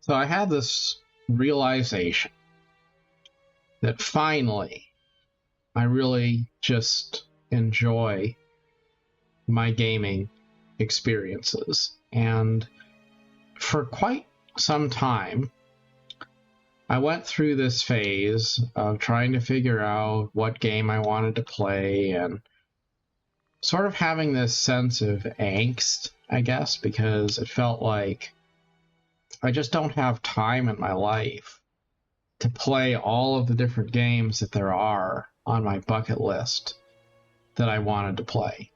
So I had this realization that finally I really just enjoy my gaming experiences. And for quite some time, I went through this phase of trying to figure out what game I wanted to play and sort of having this sense of angst, I guess, because it felt like I just don't have time in my life to play all of the different games that there are on my bucket list that I wanted to play.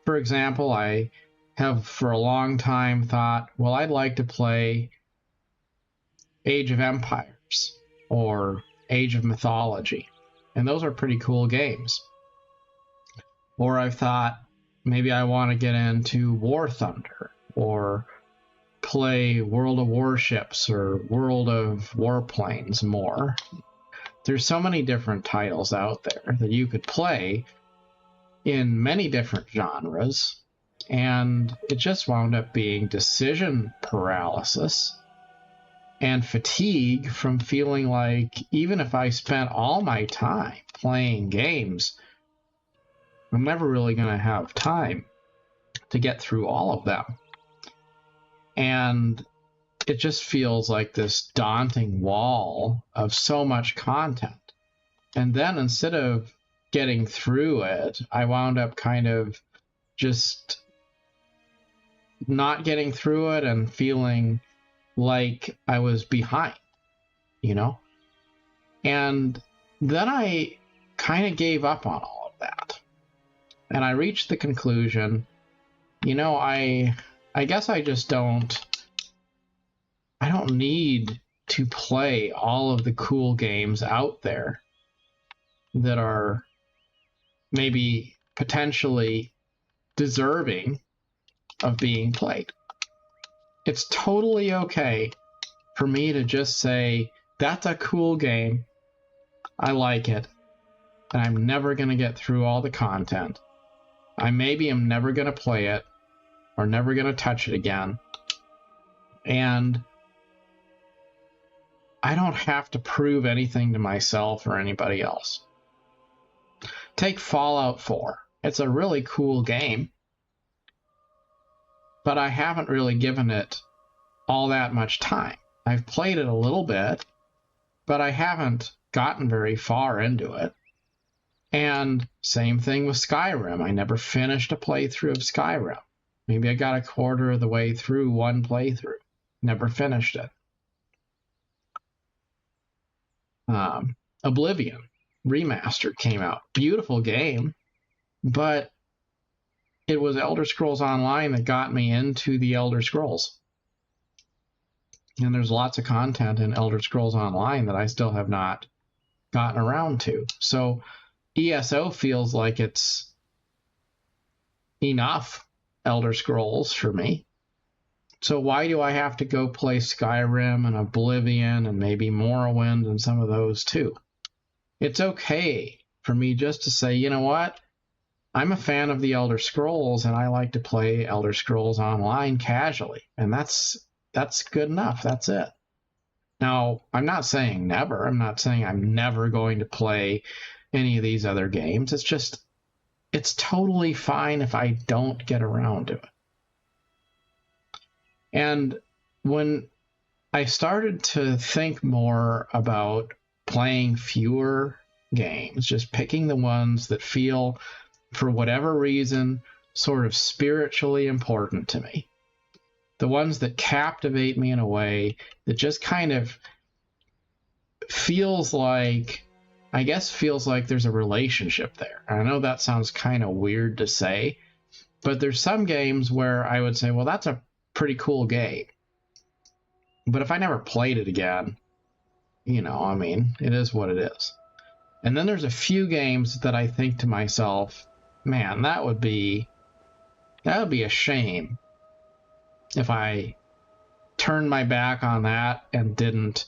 For example, I have for a long time thought, well, I'd like to play Age of Empires or Age of Mythology, and those are pretty cool games. Or I've thought maybe I want to get into War Thunder or play World of Warships or World of Warplanes more. There's so many different titles out there that you could play in many different genres, and it just wound up being decision paralysis and fatigue from feeling like even if I spent all my time playing games, I'm never really going to have time to get through all of them. And it just feels like this daunting wall of so much content. And then instead of getting through it, I wound up kind of just not getting through it and feeling like I was behind, you know? And then I kind of gave up on all of that. And I reached the conclusion, you know, I guess I don't need to play all of the cool games out there that are maybe potentially deserving of being played. It's totally okay for me to just say, that's a cool game, I like it, and I'm never going to get through all the content. I maybe am never going to play it or never going to touch it again. And I don't have to prove anything to myself or anybody else. Take Fallout 4. It's a really cool game, but I haven't really given it all that much time. I've played it a little bit, but I haven't gotten very far into it. And same thing with Skyrim. I never finished a playthrough of Skyrim. Maybe I got a quarter of the way through one playthrough. Never finished it. Oblivion Remastered came out. Beautiful game, but it was Elder Scrolls Online that got me into the Elder Scrolls. And there's lots of content in Elder Scrolls Online that I still have not gotten around to. So ESO feels like it's enough Elder Scrolls for me. So why do I have to go play Skyrim and Oblivion and maybe Morrowind and some of those too? It's okay for me just to say, you know what? I'm a fan of the Elder Scrolls and I like to play Elder Scrolls Online casually. And that's good enough. That's it. Now, I'm not saying never. I'm not saying I'm never going to play any of these other games. It's just, it's totally fine if I don't get around to it. And when I started to think more about playing fewer games, just picking the ones that feel, for whatever reason, sort of spiritually important to me, the ones that captivate me in a way that just kind of feels like, I guess feels like there's a relationship there. I know that sounds kind of weird to say, but there's some games where I would say, well, that's a pretty cool game. But if I never played it again, you know, I mean, it is what it is. And then there's a few games that I think to myself, man, that would be a shame if I turned my back on that and didn't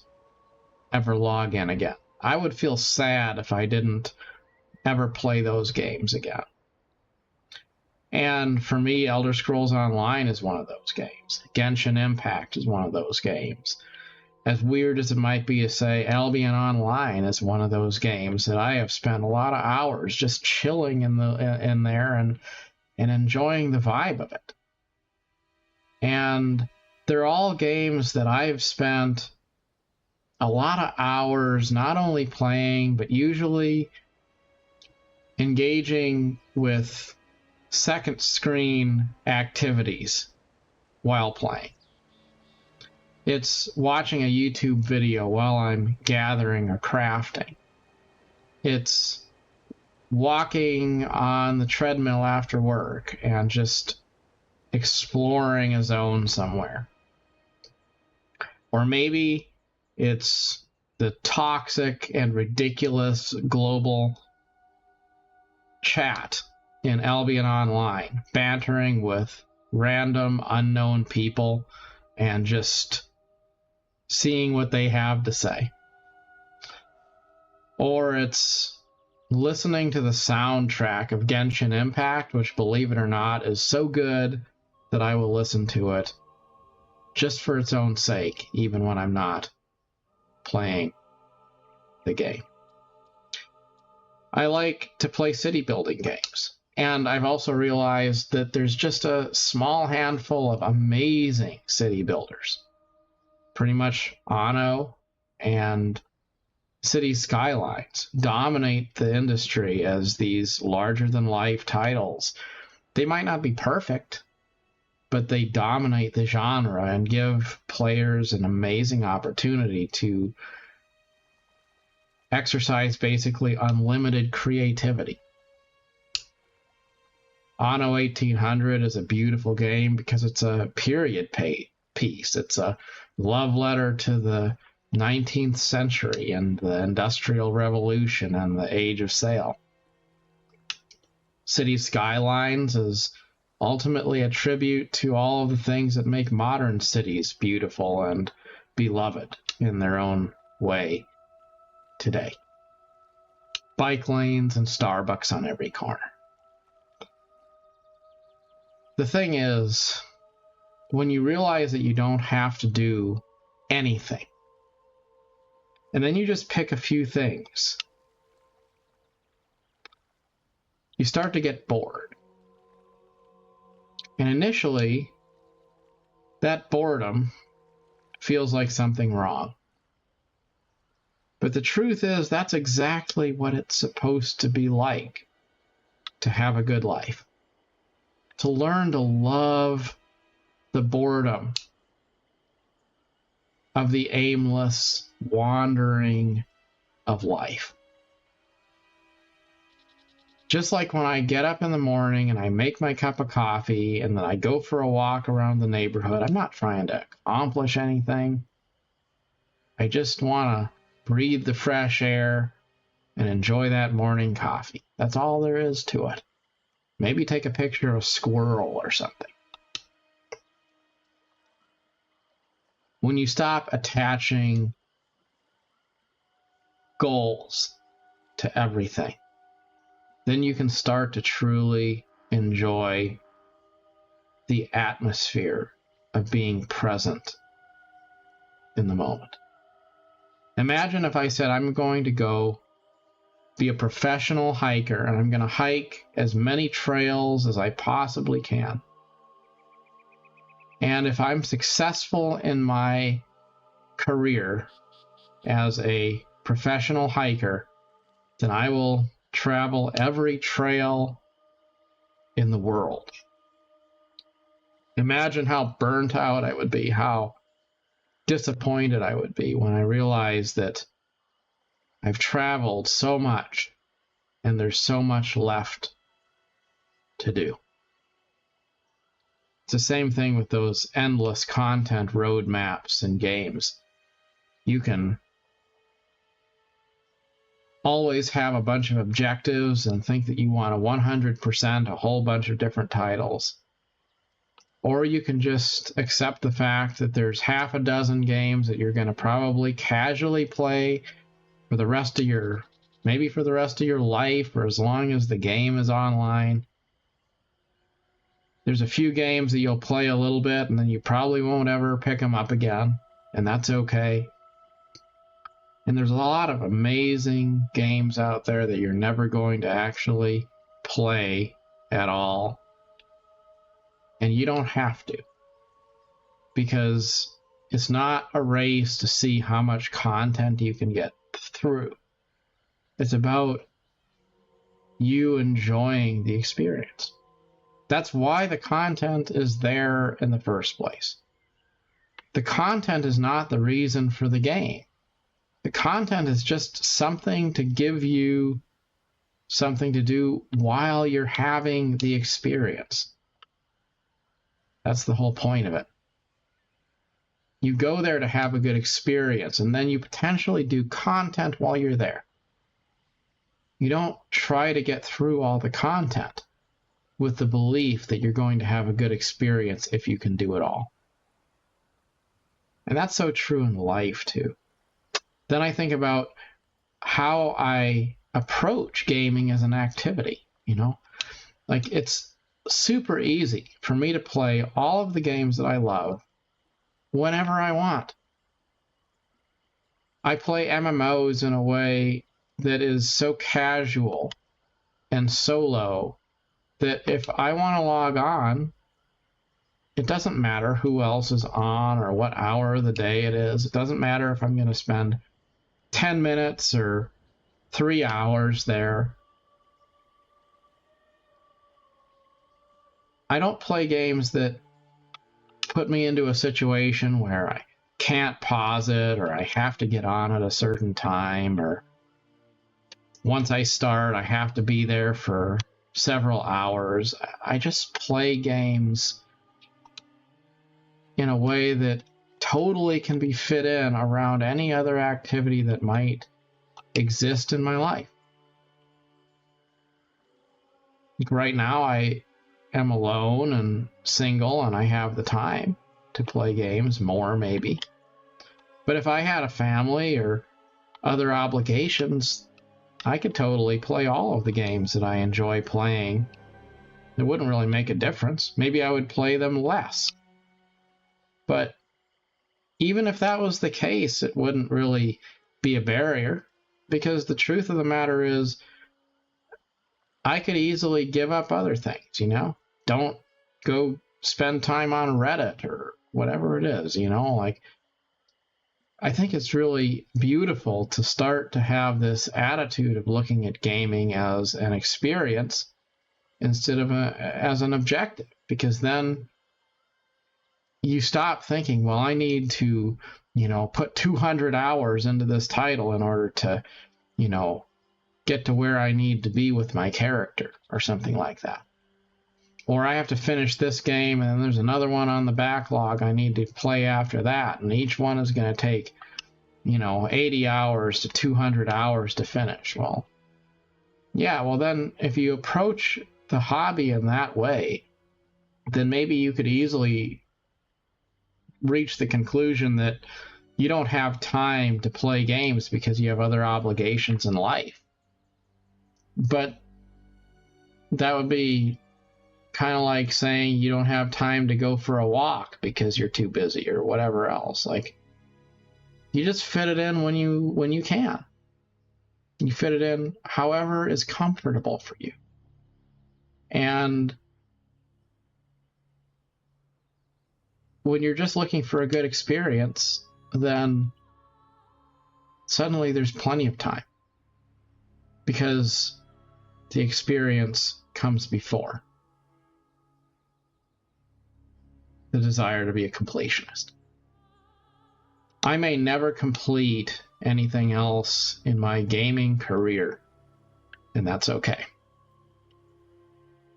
ever log in again. I would feel sad if I didn't ever play those games again. And for me, Elder Scrolls Online is one of those games. Genshin Impact is one of those games. As weird as it might be to say, Albion Online is one of those games that I have spent a lot of hours just chilling in there and enjoying the vibe of it. And they're all games that I've spent a lot of hours not only playing, but usually engaging with second screen activities while playing. It's watching a YouTube video while I'm gathering or crafting. It's walking on the treadmill after work and just exploring a zone somewhere. Or maybe it's the toxic and ridiculous global chat in Albion Online, bantering with random unknown people and just seeing what they have to say. Or it's listening to the soundtrack of Genshin Impact, which, believe it or not, is so good that I will listen to it just for its own sake, even when I'm not playing the game. I like to play city building games. And I've also realized that there's just a small handful of amazing city builders. Pretty much Anno and City Skylines dominate the industry as these larger-than-life titles. They might not be perfect, but they dominate the genre and give players an amazing opportunity to exercise basically unlimited creativity. Anno 1800 is a beautiful game because it's a period piece. It's a love letter to the 19th century and the Industrial Revolution and the Age of Sail. City Skylines is ultimately a tribute to all of the things that make modern cities beautiful and beloved in their own way today. Bike lanes and Starbucks on every corner. The thing is, when you realize that you don't have to do anything, and then you just pick a few things, you start to get bored. And initially, that boredom feels like something wrong. But the truth is, that's exactly what it's supposed to be like to have a good life. To learn to love the boredom of the aimless wandering of life. Just like when I get up in the morning and I make my cup of coffee and then I go for a walk around the neighborhood, I'm not trying to accomplish anything. I just want to breathe the fresh air and enjoy that morning coffee. That's all there is to it. Maybe take a picture of a squirrel or something. When you stop attaching goals to everything, then you can start to truly enjoy the atmosphere of being present in the moment. Imagine if I said, I'm going to go be a professional hiker and I'm going to hike as many trails as I possibly can. And if I'm successful in my career as a professional hiker, then I will travel every trail in the world. Imagine how burnt out I would be, how disappointed I would be when I realized that I've traveled so much and there's so much left to do. It's the same thing with those endless content roadmaps and games. You can always have a bunch of objectives and think that you want to 100% a whole bunch of different titles. Or you can just accept the fact that there's half a dozen games that you're going to probably casually play for the rest of your, maybe for the rest of your life, or as long as the game is online. There's a few games that you'll play a little bit and then you probably won't ever pick them up again, and that's okay. And there's a lot of amazing games out there that you're never going to actually play at all. And you don't have to, because it's not a race to see how much content you can get through. It's about you enjoying the experience. That's why the content is there in the first place. The content is not the reason for the game. The content is just something to give you something to do while you're having the experience. That's the whole point of it. You go there to have a good experience, and then you potentially do content while you're there. You don't try to get through all the content with the belief that you're going to have a good experience if you can do it all. And that's so true in life too. Then I think about how I approach gaming as an activity, Like, it's super easy for me to play all of the games that I love whenever I want. I play MMOs in a way that is so casual and solo that if I want to log on, it doesn't matter who else is on or what hour of the day it is. It doesn't matter if I'm going to spend 10 minutes or 3 hours there. I don't play games that put me into a situation where I can't pause it, or I have to get on at a certain time, or once I start, I have to be there for several hours. I just play games in a way that totally can be fit in around any other activity that might exist in my life. Like right now, I am alone and single, and I have the time to play games more, maybe. But if I had a family or other obligations, I could totally play all of the games that I enjoy playing. It wouldn't really make a difference. Maybe I would play them less. But even if that was the case, it wouldn't really be a barrier, because the truth of the matter is I could easily give up other things, Don't go spend time on Reddit or whatever it is, Like, I think it's really beautiful to start to have this attitude of looking at gaming as an experience instead of as an objective, because then you stop thinking, well, I need to, put 200 hours into this title in order to, get to where I need to be with my character or something like that. Or I have to finish this game, and then there's another one on the backlog I need to play after that, and each one is going to take, 80 hours to 200 hours to finish. Well, yeah, well then if you approach the hobby in that way, then maybe you could easily reach the conclusion that you don't have time to play games because you have other obligations in life. But that would be kind of like saying you don't have time to go for a walk because you're too busy or whatever else. Like, you just fit it in when you can. You fit it in however is comfortable for you. And when you're just looking for a good experience, then suddenly there's plenty of time, because the experience comes before the desire to be a completionist. I may never complete anything else in my gaming career, and that's okay.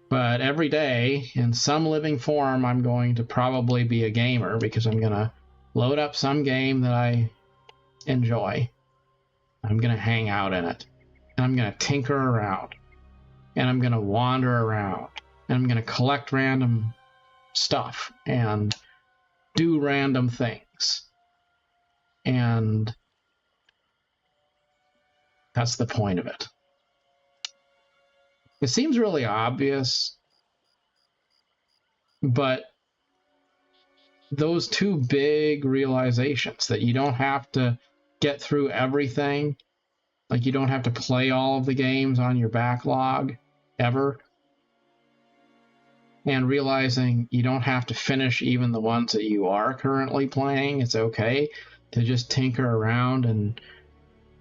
But every day, in some living form, I'm going to probably be a gamer, because I'm going to load up some game that I enjoy. I'm going to hang out in it, and I'm going to tinker around, and I'm going to wander around, and I'm going to collect random stuff and do random things. And that's the point of it. It seems really obvious, But those two big realizations, that you don't have to get through everything, like you don't have to play all of the games on your backlog ever, and realizing you don't have to finish even the ones that you are currently playing. It's okay to just tinker around and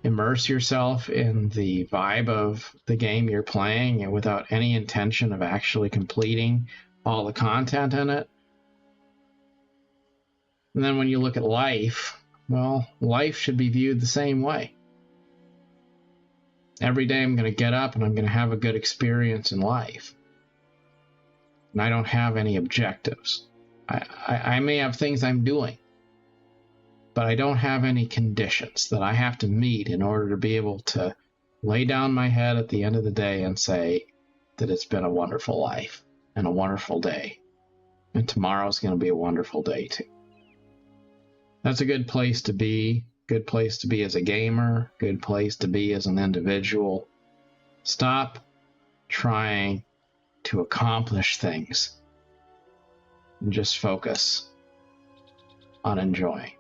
immerse yourself in the vibe of the game you're playing, and without any intention of actually completing all the content in it. And then when you look at life, well, life should be viewed the same way. Every day I'm going to get up and I'm going to have a good experience in life. And I don't have any objectives. I may have things I'm doing, but I don't have any conditions that I have to meet in order to be able to lay down my head at the end of the day and say that it's been a wonderful life and a wonderful day. And tomorrow's going to be a wonderful day too. That's a good place to be. Good place to be as a gamer. Good place to be as an individual. Stop trying to accomplish things and just focus on enjoying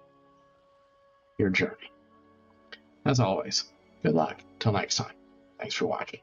your journey. As always, good luck. Till next time. Thanks for watching.